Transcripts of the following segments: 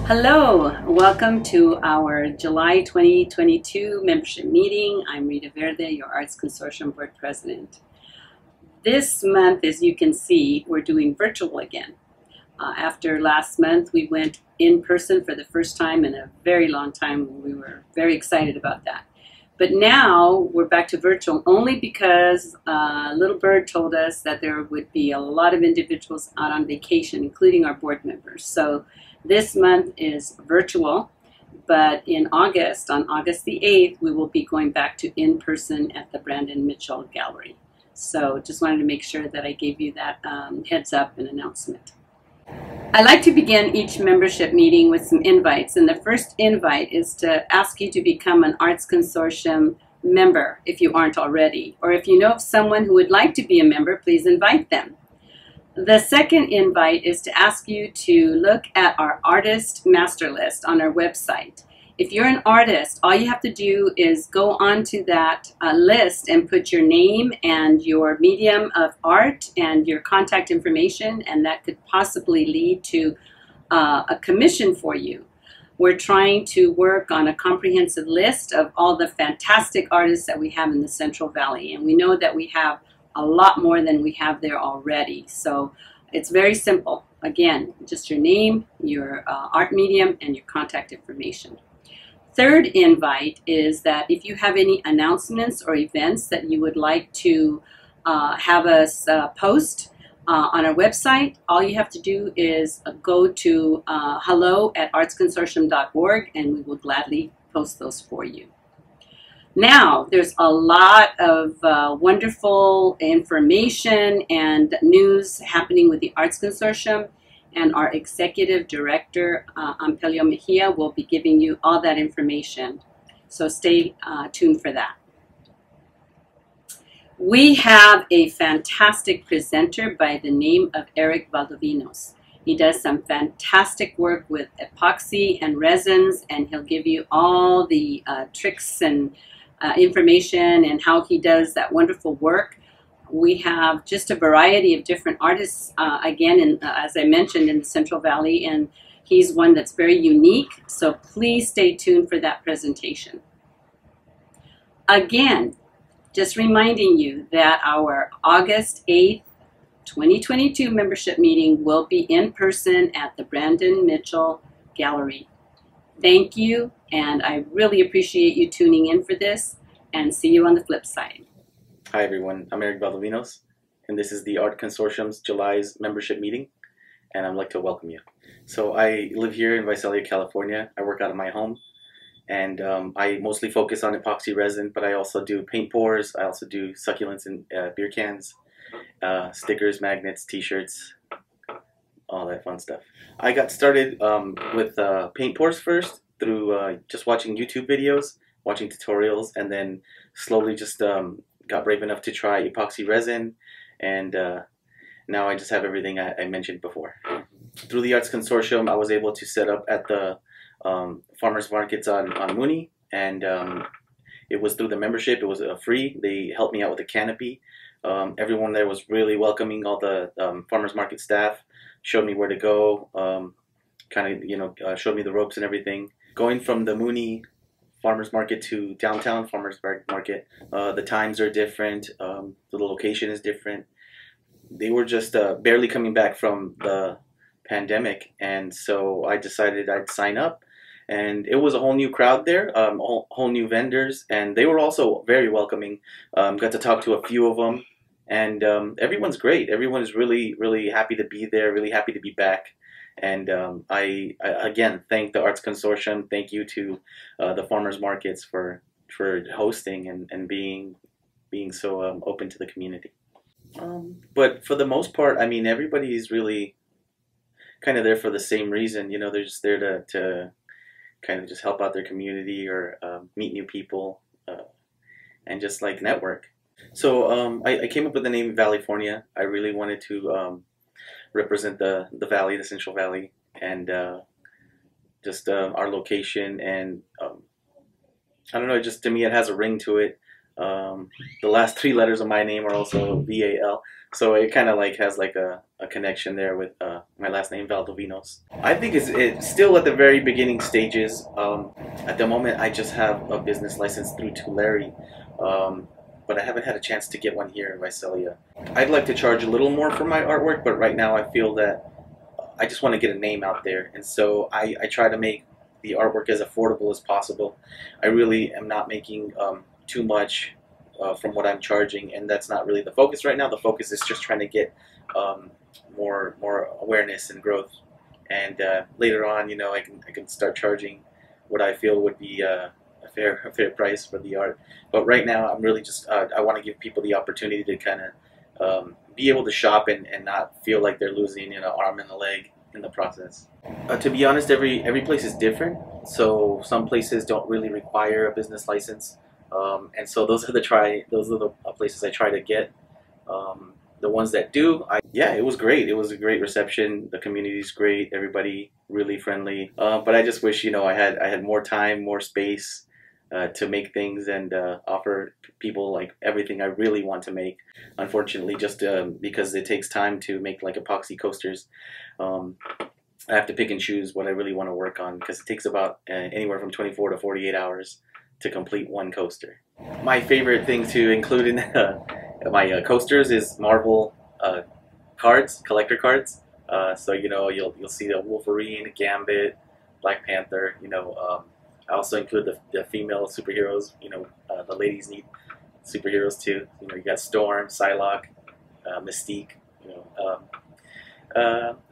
Hello, welcome to our July 2022 membership meeting. I'm Rita Verde, your Arts Consortium Board President. This month, as you can see, we're doing virtual again. After last month, we went in person for the first time in a very long time. We were very excited about that. But now we're back to virtual only because Little Bird told us that there would be a lot of individuals out on vacation, including our board members. So this month is virtual, but in August, on August the 8th, we will be going back to in-person at the Brandon Mitchell Gallery. So just wanted to make sure that I gave you that heads up and announcement. I like to begin each membership meeting with some invites, and the first invite is to ask you to become an Arts Consortium member if you aren't already, or if you know of someone who would like to be a member, please invite them. The second invite is to ask you to look at our artist master list on our website. If you're an artist, all you have to do is go onto that list and put your name and your medium of art and your contact information, and that could possibly lead to a commission for you. We're trying to work on a comprehensive list of all the fantastic artists that we have in the Central Valley, and we know that we have a lot more than we have there already. So it's very simple. Again, just your name, your art medium, and your contact information. Third invite is that if you have any announcements or events that you would like to have us post on our website, all you have to do is go to hello@artsconsortium.org, and we will gladly post those for you. Now, there's a lot of wonderful information and news happening with the Arts Consortium, and our Executive Director, Ampelio Mejia, will be giving you all that information. So stay tuned for that. We have a fantastic presenter by the name of Erik Valdovinos. He does some fantastic work with epoxy and resins, and he'll give you all the tricks and information and how he does that wonderful work. We have just a variety of different artists, again, as I mentioned, in the Central Valley, and he's one that's very unique, so please stay tuned for that presentation. Again, just reminding you that our August 8th, 2022 membership meeting will be in person at the Brandon Mitchell Gallery. Thank you, and I really appreciate you tuning in for this, and see you on the flip side. Hi everyone, I'm Erik Valdovinos, and this is the Art Consortium's July's membership meeting, and I'd like to welcome you. So I live here in Visalia, California. I work out of my home, and I mostly focus on epoxy resin, but I also do paint pours. I also do succulents in beer cans, stickers, magnets, t-shirts, all that fun stuff. I got started with paint pours first through just watching YouTube videos, watching tutorials, and then slowly just got brave enough to try epoxy resin, and now I just have everything I mentioned before. Through the Arts Consortium, I was able to set up at the farmers markets on Mooney, and it was through the membership. It was free. They helped me out with a canopy. Everyone there was really welcoming. All the farmers market staff showed me where to go, showed me the ropes and everything. Going from the Mooney farmers market to downtown farmers market, the times are different, the location is different. They were just barely coming back from the pandemic, and so I decided I'd sign up, and it was a whole new crowd there, whole new vendors, and they were also very welcoming. Got to talk to a few of them, and everyone's great. Everyone is really, really happy to be there, really happy to be back. And I again thank the Arts Consortium. Thank you to the farmers markets for hosting and being so open to the community. But for the most part, I mean, everybody's really kind of there for the same reason. You know, they're just there to kind of just help out their community or meet new people and just like network. So I came up with the name Valifornia. I really wanted to represent the valley, the Central Valley, and just our location, and I don't know, just to me it has a ring to it. The last 3 letters of my name are also VAL, so it kind of like has like a connection there with my last name, Valdovinos. I think it's still at the very beginning stages. At the moment, I just have a business license through Tulare, but I haven't had a chance to get one here in Visalia. I'd like to charge a little more for my artwork, but right now I feel that I just want to get a name out there, and so I try to make the artwork as affordable as possible. I really am not making too much from what I'm charging, and that's not really the focus right now. The focus is just trying to get more awareness and growth, and later on, you know, I can start charging what I feel would be a fair price for the art. But right now, I'm really just I want to give people the opportunity to kind of be able to shop and not feel like they're losing, you know, arm and a leg in the process. To be honest, every place is different. So some places don't really require a business license, and so those are the places I try to get. The ones that do, yeah, it was great. It was a great reception. The community's great. Everybody really friendly. But I just wish, you know, I had more time, more space to make things and offer people like everything I really want to make. Unfortunately, just because it takes time to make like epoxy coasters, I have to pick and choose what I really want to work on, because it takes about anywhere from 24 to 48 hours to complete one coaster. My favorite thing to include in my coasters is Marvel cards, collector cards. So you know, you'll see the Wolverine, Gambit, Black Panther. You know, I also include the female superheroes. You know, the ladies need superheroes too. You know, you got Storm, Psylocke, Mystique. You know,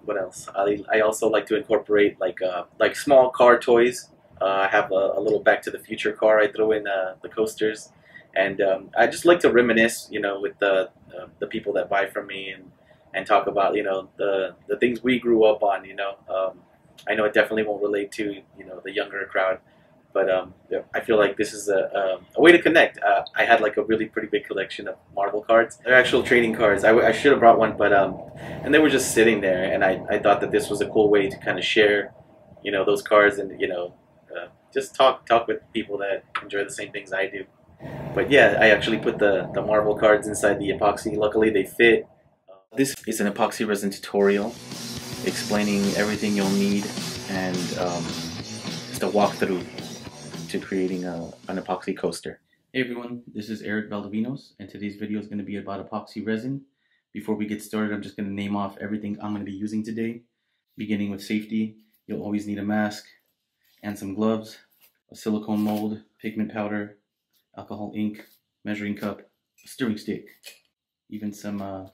what else? I also like to incorporate like small car toys. I have a little Back to the Future car I throw in the coasters, and I just like to reminisce, you know, with the people that buy from me and talk about, you know, the things we grew up on. You know, I know it definitely won't relate to, you know, the younger crowd, but I feel like this is a way to connect. I had like a really pretty big collection of Marvel cards. They're actual trading cards. I should have brought one, but and they were just sitting there, and I thought that this was a cool way to kind of share, you know, those cards, and you know, just talk with people that enjoy the same things I do. But yeah, I actually put the Marvel cards inside the epoxy. Luckily, they fit. This is an epoxy resin tutorial explaining everything you'll need, and just a walkthrough to creating an epoxy coaster. Hey everyone, this is Erik Valdovinos, and today's video is going to be about epoxy resin. Before we get started, I'm just going to name off everything I'm going to be using today. Beginning with safety, you'll always need a mask and some gloves, a silicone mold, pigment powder, alcohol ink, measuring cup, a stirring stick, even some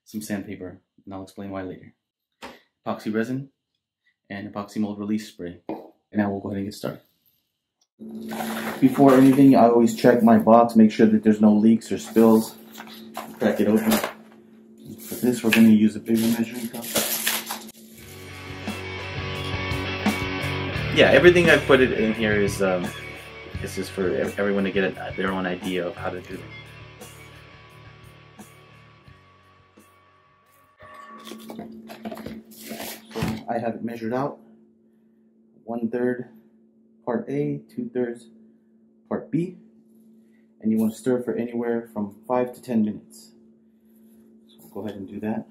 sandpaper, and I'll explain why later. Epoxy resin and epoxy mold release spray. And now we'll go ahead and get started. Before anything, I always check my box, make sure that there's no leaks or spills. Crack it open. For this, we're going to use a bigger measuring cup. Yeah, everything I put it in here is just for everyone to get their own idea of how to do it. So I have it measured out. 1/3 part A, 2/3 part B, and you want to stir for anywhere from 5 to 10 minutes. So we'll go ahead and do that.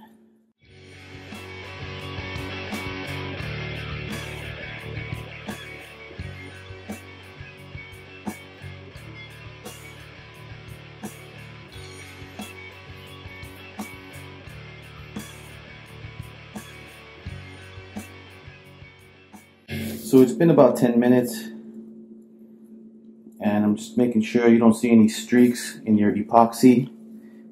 So it's been about 10 minutes, and I'm just making sure you don't see any streaks in your epoxy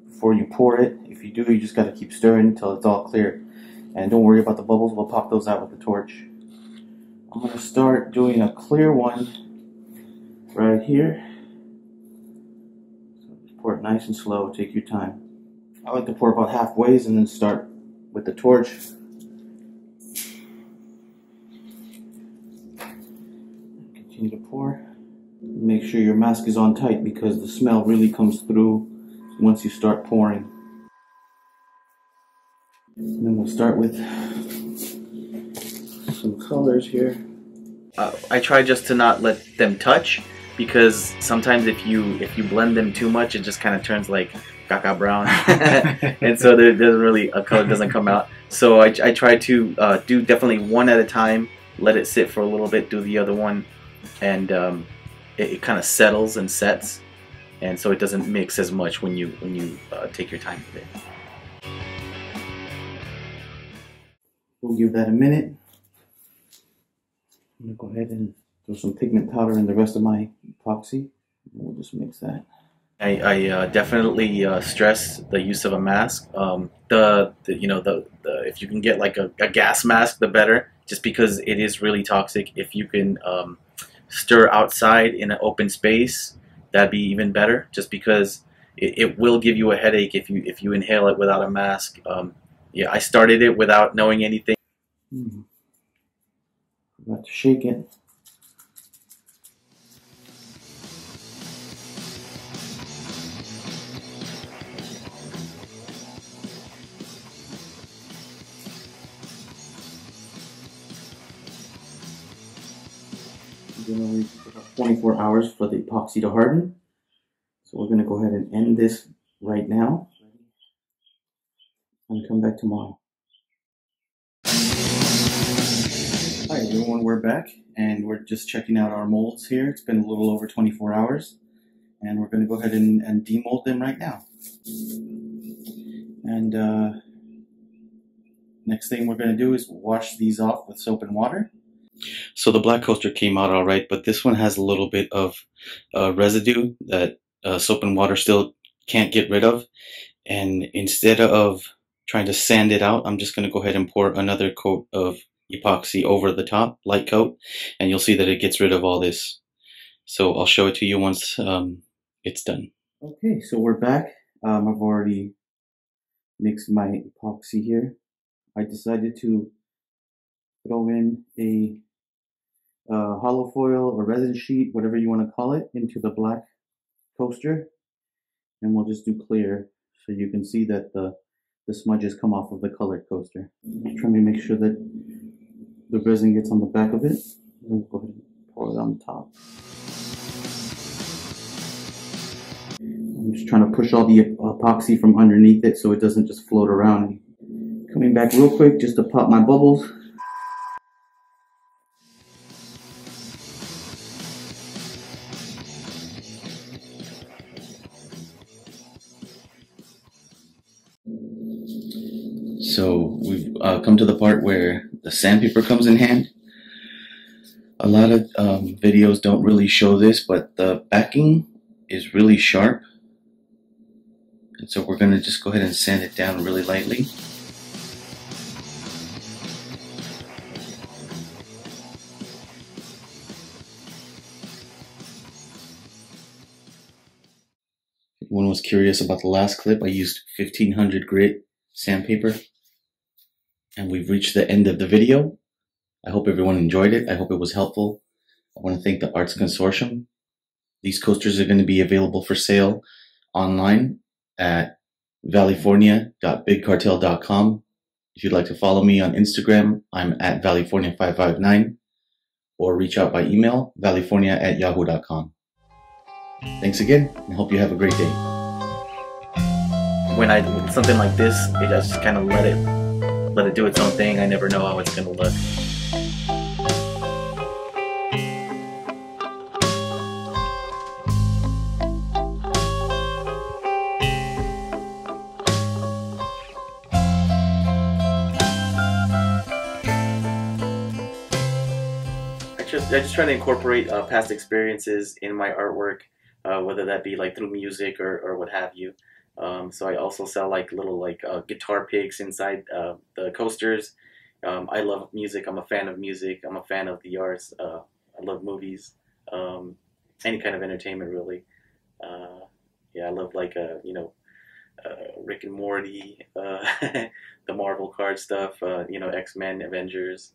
before you pour it. If you do, you just got to keep stirring until it's all clear. And don't worry about the bubbles, we'll pop those out with the torch. I'm going to start doing a clear one right here. So just pour it nice and slow, take your time. I like to pour about halfways and then start with the torch. Continue to pour. Make sure your mask is on tight, because the smell really comes through once you start pouring. And then we'll start with some colors here. I try just to not let them touch, because sometimes if you blend them too much, it just kind of turns like caca brown, and so there doesn't really a color doesn't come out. So I try to do definitely one at a time, let it sit for a little bit, do the other one, and it kind of settles and sets, and so it doesn't mix as much when you take your time with it. We'll give that a minute. I'm gonna go ahead and throw some pigment powder in the rest of my epoxy. We'll just mix that. I definitely stress the use of a mask. If you can get like a gas mask, the better. Just because it is really toxic. If you can stir outside in an open space, that'd be even better. Just because it will give you a headache if you inhale it without a mask. Yeah, I started it without knowing anything. Forgot to shake it. Generally, it takes about 24 hours for the epoxy to harden. So we're going to go ahead and end this right now and come back tomorrow. Hi everyone, we're back and we're just checking out our molds here. It's been a little over 24 hours and we're going to go ahead and demold them right now. And next thing we're going to do is wash these off with soap and water. So the black coaster came out all right, but this one has a little bit of residue that soap and water still can't get rid of. And instead of trying to sand it out, I'm just going to go ahead and pour another coat of epoxy over the top, light coat, and you'll see that it gets rid of all this. So I'll show it to you once it's done. Okay, so we're back. I've already mixed my epoxy here. I decided to throw in a hollow foil or resin sheet, whatever you want to call it, into the black coaster, and we'll just do clear so you can see that the smudges come off of the colored coaster. I'm trying to make sure that the resin gets on the back of it. We'll go ahead and pour it on the top. I'm just trying to push all the epoxy from underneath it so it doesn't just float around. Coming back real quick just to pop my bubbles. So we've come to the part where the sandpaper comes in hand. A lot of videos don't really show this, but the backing is really sharp. And so we're going to just go ahead and sand it down really lightly. If anyone was curious about the last clip, I used 1500 grit sandpaper. And we've reached the end of the video. I hope everyone enjoyed it. I hope it was helpful. I want to thank the Arts Consortium. These coasters are going to be available for sale online at valifornia.bigcartel.com. If you'd like to follow me on Instagram, I'm at Valifornia559, or reach out by email, valifornia@yahoo.com. Thanks again, and hope you have a great day. When I do something like this, I just kind of let it do its own thing. I never know how it's going to look. I just try to incorporate past experiences in my artwork, whether that be like through music or what have you. So I also sell like little guitar picks inside the coasters. I love music. I'm a fan of music. I'm a fan of the arts. I love movies. Any kind of entertainment really. Yeah, I love Rick and Morty, the Marvel card stuff. X-Men, Avengers.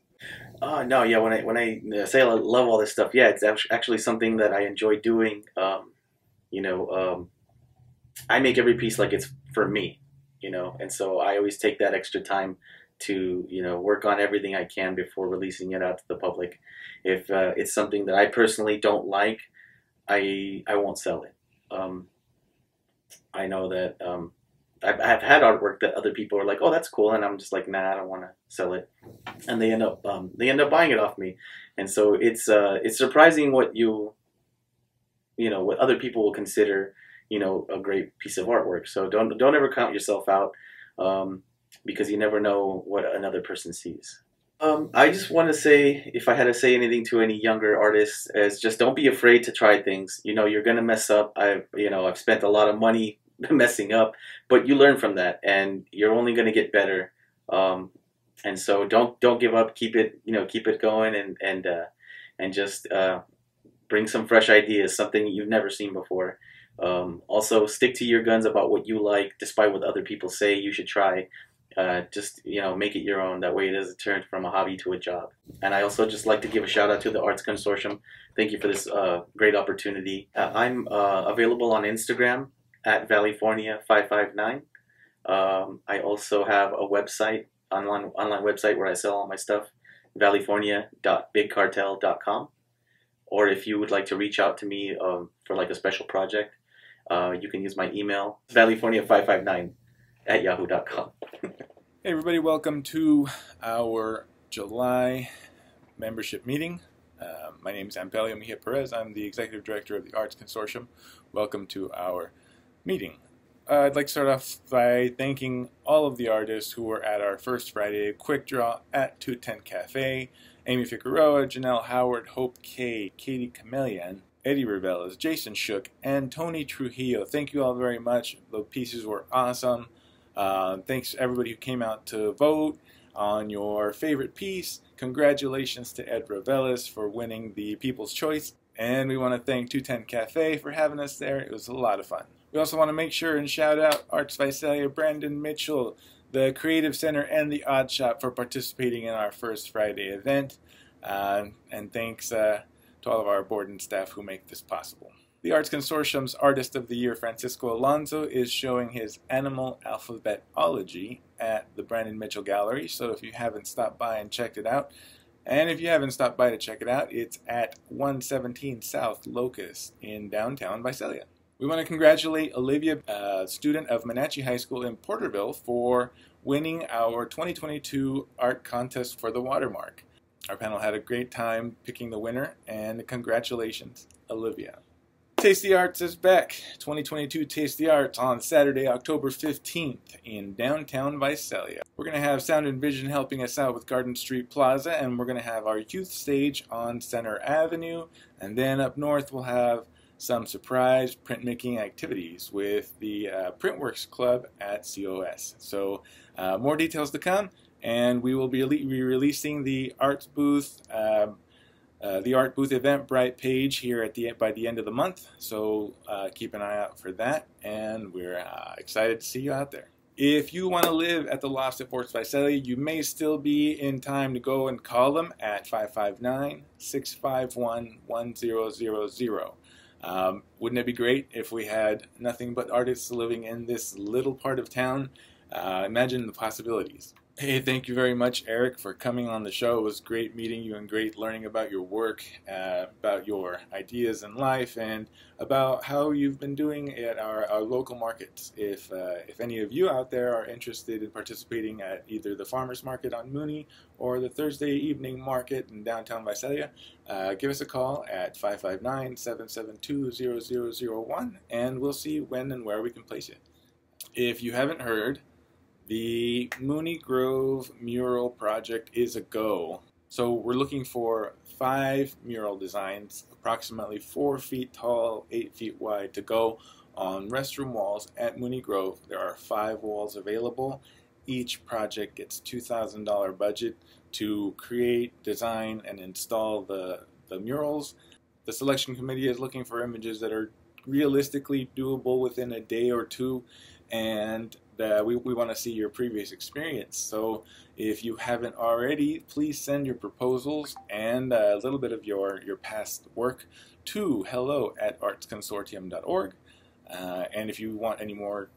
No, yeah. When I say I love all this stuff, yeah, it's actually something that I enjoy doing. I make every piece like it's for me, and so I always take that extra time to work on everything I can before releasing it out to the public. If it's something that I personally don't like, I won't sell it. I know that I've had artwork that other people are like, oh, that's cool, and I'm just like, nah, I don't want to sell it, and they end up buying it off me, and so it's surprising what what other people will consider a great piece of artwork. So don't ever count yourself out, because you never know what another person sees. I just want to say, if I had to say anything to any younger artists, is just don't be afraid to try things. You're gonna mess up. I've spent a lot of money messing up, but you learn from that, and you're only gonna get better. And so don't give up. Keep it going, and just bring some fresh ideas, something you've never seen before. Also, stick to your guns about what you like, despite what other people say you should try. Just make it your own. That way it doesn't turn from a hobby to a job. And I also just like to give a shout out to the Arts Consortium. Thank you for this great opportunity. I'm available on Instagram at Valifornia 559. I also have a website, online website where I sell all my stuff, valifornia.bigcartel.com. Or if you would like to reach out to me for like a special project, you can use my email, valifornia559@yahoo.com. Hey everybody, welcome to our July membership meeting. My name is Ampelio Mejia Perez. I'm the Executive Director of the Arts Consortium. Welcome to our meeting. I'd like to start off by thanking all of the artists who were at our first Friday quick draw at 210 Cafe. Amy Figueroa, Janelle Howard, Hope K, Katie Chameleon, Eddie Revelas, Jason Shook, and Tony Trujillo. Thank you all very much. The pieces were awesome. Thanks to everybody who came out to vote on your favorite piece. Congratulations to Ed Revelas for winning the People's Choice. And we want to thank 210 Cafe for having us there. It was a lot of fun. We also want to make sure and shout out Arts Visalia, Brandon Mitchell, the Creative Center, and the Odd Shop for participating in our first Friday event. And thanks to all of our board and staff who make this possible. The Arts Consortium's Artist of the Year, Francisco Alonso, is showing his Animal Alphabetology at the Brandon Mitchell Gallery. So if you haven't stopped by and checked it out, and if you haven't stopped by to check it out, it's at 117 South Locust in downtown Visalia. We want to congratulate Olivia, a student of Menachie High School in Porterville, for winning our 2022 art contest for the Watermark. Our panel had a great time picking the winner, and congratulations, Olivia. Taste the Arts is back. 2022 Taste the Arts on Saturday, October 15th in downtown Visalia. We're going to have Sound and Vision helping us out with Garden Street Plaza, and we're going to have our youth stage on Center Avenue, and then up north we'll have some surprise printmaking activities with the Printworks Club at COS. So more details to come, and we will be releasing the arts booth the Art Booth Eventbrite page here by the end of the month, so keep an eye out for that, and we're excited to see you out there. If you want to live at the Lofts at Fort Visalia, you may still be in time to go and call them at 559-651-1000. Wouldn't it be great if we had nothing but artists living in this little part of town? Imagine the possibilities. Hey, thank you very much, Eric, for coming on the show. It was great meeting you and great learning about your work, about your ideas in life, and about how you've been doing at our local markets. If any of you out there are interested in participating at either the Farmers Market on Mooney or the Thursday evening market in downtown Visalia, give us a call at 559-772-0001, and we'll see when and where we can place you. If you haven't heard, the Mooney Grove mural project is a go. So we're looking for 5 mural designs, approximately 4 feet tall, 8 feet wide, to go on restroom walls at Mooney Grove. There are 5 walls available. Each project gets $2,000 budget to create, design, and install the murals. The selection committee is looking for images that are realistically doable within a day or two, and we want to see your previous experience. So if you haven't already, please send your proposals and a little bit of your past work to hello@artsconsortium.org. And if you want any more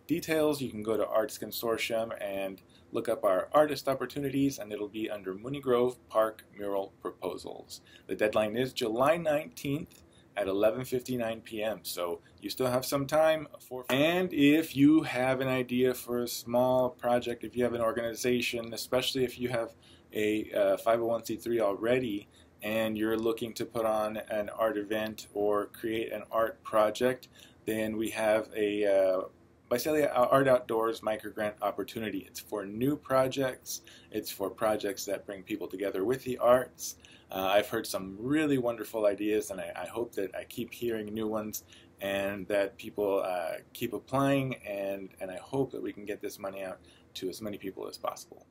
details, you can go to Arts Consortium and look up our artist opportunities, and it'll be under Mooney Grove Park Mural Proposals. The deadline is July 19th at 11:59 p.m. So you still have some time for. And if you have an idea for a small project, if you have an organization, especially if you have a 501c3 already, and you're looking to put on an art event or create an art project, then we have a Visalia Art Outdoors microgrant opportunity. It's for new projects. It's for projects that bring people together with the arts. I've heard some really wonderful ideas, and I hope that I keep hearing new ones and that people keep applying, and I hope that we can get this money out to as many people as possible.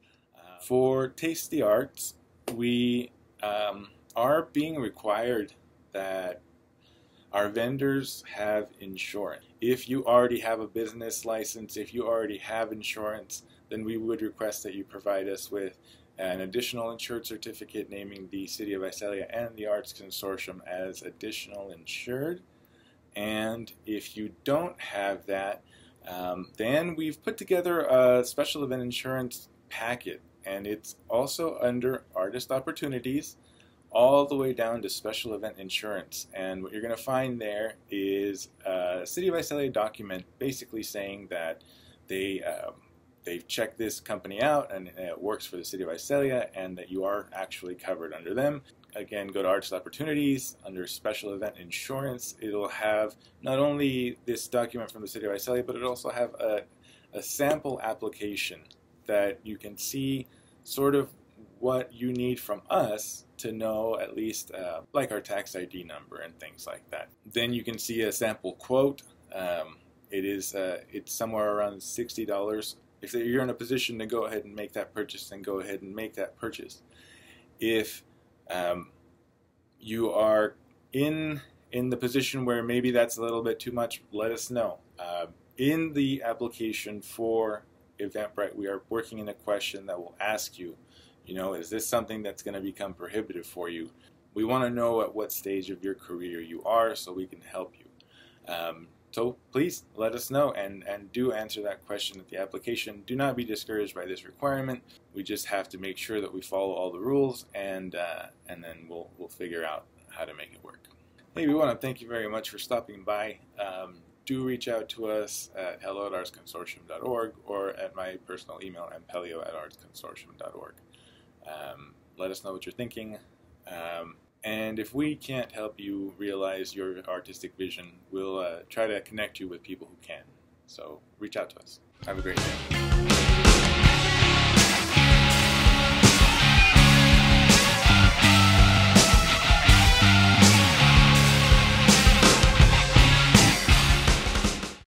For Taste the Arts, we are being required that our vendors have insurance. If you already have a business license, if you already have insurance, then we would request that you provide us with an additional insured certificate naming the City of Visalia and the Arts Consortium as additional insured. And if you don't have that, then we've put together a special event insurance packet, and it's also under Artist Opportunities, all the way down to special event insurance. And what you're going to find there is a City of Visalia document basically saying that they've checked this company out and it works for the City of Visalia and that you are actually covered under them. Again, go to Artist Opportunities under special event insurance. It'll have not only this document from the City of Visalia, but it'll also have a sample application that you can see sort of what you need from us to know, at least like our tax ID number and things like that. Then you can see a sample quote. It's somewhere around $60. If you're in a position to go ahead and make that purchase, then go ahead and make that purchase. If you are in the position where maybe that's a little bit too much, let us know. In the application for Eventbrite, we are working in a question that will ask you, is this something that's going to become prohibitive for you? We want to know at what stage of your career you are so we can help you. So please let us know and do answer that question at the application. Do not be discouraged by this requirement. We just have to make sure that we follow all the rules, and then we'll figure out how to make it work. Hey, we want to thank you very much for stopping by. Do reach out to us at hello@artsconsortium.org or at my personal email, ampelio@artsconsortium.org. Let us know what you're thinking. And if we can't help you realize your artistic vision, we'll try to connect you with people who can. So reach out to us. Have a great day.